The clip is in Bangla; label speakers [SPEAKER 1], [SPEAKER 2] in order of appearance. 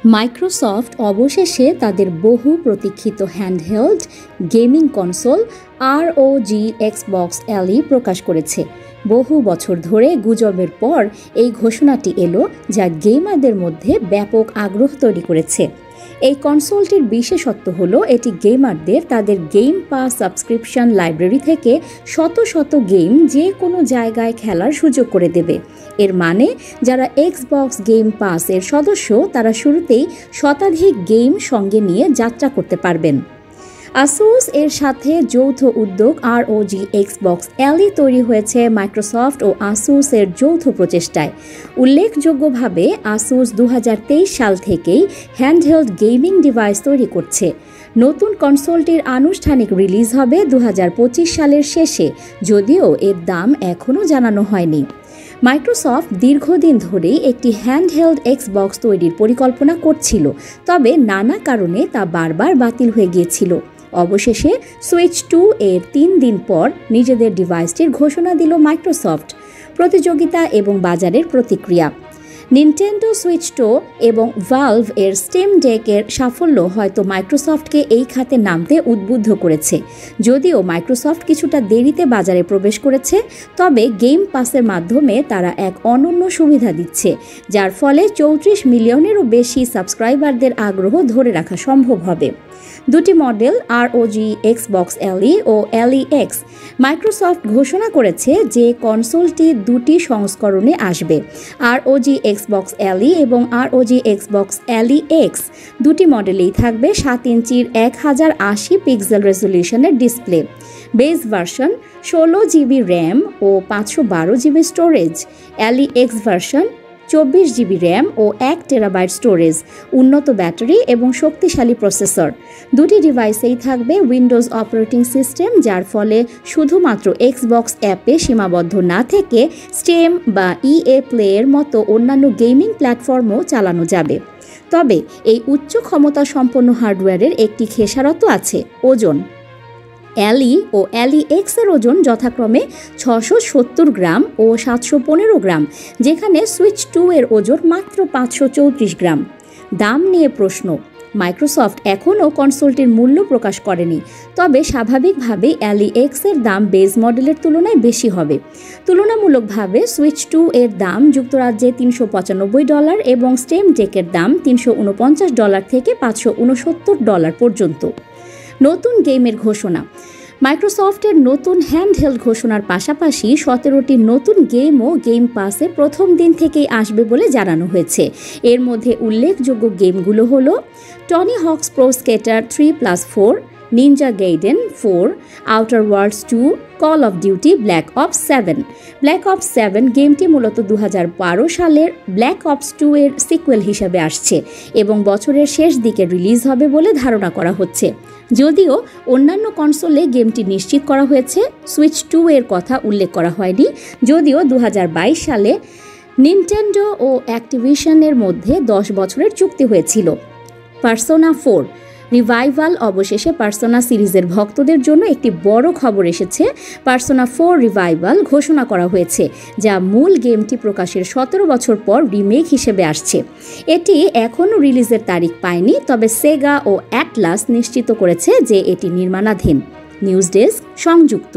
[SPEAKER 1] মাইক্রোসফট অবশেষে তাদের বহু প্রতীক্ষিত handheld gaming console ROG Xbox LE প্রকাশ করেছে। বহু বছর ধরে গুজবের পর এই ঘোষণাটি এলো, যা গেমারদের মধ্যে ব্যাপক আগ্রহ তৈরি করেছে। এই কনসোলটির বিশেষত্ব হলো এটি গেমারদের তাদের গেম পাস সাবস্ক্রিপশন লাইব্রেরি থেকে শত শত গেম যে কোনো জায়গায় খেলার সুযোগ করে দেবে। এর মানে যারা Xbox গেম পাস এর সদস্য তারা শুরুতেই শতাধিক গেম সঙ্গে নিয়ে যাত্রা করতে পারবেন। আসুস এর সাথে যৌথ উদ্যোগ ROG Xbox LE তৈরি হয়েছে মাইক্রোসফট ও আসুস এর যৌথ প্রচেষ্টায়। উল্লেখযোগ্যভাবে আসুস 2023 সাল থেকেই হ্যান্ডহেল্ড গেমিং ডিভাইস তৈরি করছে। নতুন কনসোলটির আনুষ্ঠানিক রিলিজ হবে 2025 সালের শেষে, যদিও এর দাম এখনও জানানো হয়নি। মাইক্রোসফট দীর্ঘদিন ধরেই একটি হ্যান্ডহেল্ড Xbox তৈরির পরিকল্পনা করছিল, তবে নানা কারণে তা বারবার বাতিল হয়ে গিয়েছিল। অবশেষে সুইচ 2 এর 3 দিন পর নিজেদের ডিভাইসটির ঘোষণা দিল মাইক্রোসফট। প্রতিযোগিতা এবং বাজারের প্রতিক্রিয়া। নিনটেন্ডো সুইচ 2 এবং ভালভ এর স্টিম ডেকের সাফল্য হয়তো মাইক্রোসফটকে এই খাতে নামতে উদ্বুদ্ধ করেছে। যদিও মাইক্রোসফট কিছুটা দেরিতে বাজারে প্রবেশ করেছে, তবে গেম পাসের মাধ্যমে তারা এক অনন্য সুবিধা দিচ্ছে, যার ফলে 34 মিলিয়নেরও বেশি সাবস্ক্রাইবারদের আগ্রহ ধরে রাখা সম্ভব হবে। দুটি মডেল ROG Xbox LE ও LEX। মাইক্রোসফট ঘোষণা করেছে যে কনসোলটি দুটি সংস্করণে আসবে, ROG Xbox LE এবং ROG Xbox LEX। দুটি মডেলেই থাকবে 7 ইঞ্চির 1080 পিক্সেল রেজলিউশনের display. Base version 16 GB RAM ও 512 GB storage. LEX version 24 GB RAM ও 1 টেরাবাইট স্টোরেজ, উন্নত ব্যাটারি এবং শক্তিশালী প্রসেসর। দুটি ডিভাইসেই থাকবে উইন্ডোজ অপারেটিং সিস্টেম, যার ফলে শুধুমাত্র Xbox অ্যাপে সীমাবদ্ধ না থেকে স্টিম বা EA প্লেয়ের মতো অন্যান্য গেমিং প্ল্যাটফর্মও চালানো যাবে। তবে এই উচ্চ ক্ষমতা সম্পন্ন হার্ডওয়্যারের একটি খেসারত আছে: ওজন। LE ও LEX এর ওজন যথাক্রমে 670 গ্রাম ও 715 গ্রাম, যেখানে সুইচ 2 এর ওজন মাত্র 534 গ্রাম। দাম নিয়ে প্রশ্ন। মাইক্রোসফট এখনও কনসোলটির মূল্য প্রকাশ করেনি, তবে স্বাভাবিকভাবে LEX এর দাম বেস মডেলের তুলনায় বেশি হবে। তুলনামূলকভাবে সুইচ 2 এর দাম যুক্তরাজ্যে $395 এবং স্টিম ডেকের দাম $349 থেকে $569 পর্যন্ত। নতুন গেমের ঘোষণা। মাইক্রোসফটের নতুন হ্যান্ডহেল্ড ঘোষণার পাশাপাশি 17টি নতুন গেমও গেম পাসে প্রথম দিন থেকেই আসবে বলে জানানো হয়েছে। এর মধ্যে উল্লেখযোগ্য গেমগুলো হলো Tony Hawk's Pro Skater 3+4, Ninja Gaiden 4, Outer Worlds 2, Call of Duty Black Ops 7। Black Ops 7 গেমটি মূলত 2012 সালের ব্ল্যাক অপস 2 এর সিকুয়েল হিসেবে আসছে এবং বছরের শেষ দিকে রিলিজ হবে বলে ধারণা করা হচ্ছে। যদিও অন্যান্য কনসোলে গেমটি নিশ্চিত করা হয়েছে, সুইচ 2 এর কথা উল্লেখ করা হয়নি। যদিও 2022 সালে নিনটেন্ডো ও অ্যাক্টিভিশনের মধ্যে 10 বছরের চুক্তি হয়েছিল। Persona 4 revival. অবশেষে পার্সোনা সিরিজের ভক্তদের জন্য একটি বড় খবর এসেছে। পার্সোনা 4 রিভাইভাল ঘোষণা করা হয়েছে, যা মূল গেমটি প্রকাশের 17 বছর পর রিমেক হিসেবে আসছে। এটি এখনও রিলিজের তারিখ পায়নি, তবে সেগা ও অ্যাটলাস নিশ্চিত করেছে যে এটি নির্মাণাধীন। নিউজ ডেস্ক সংযুক্ত।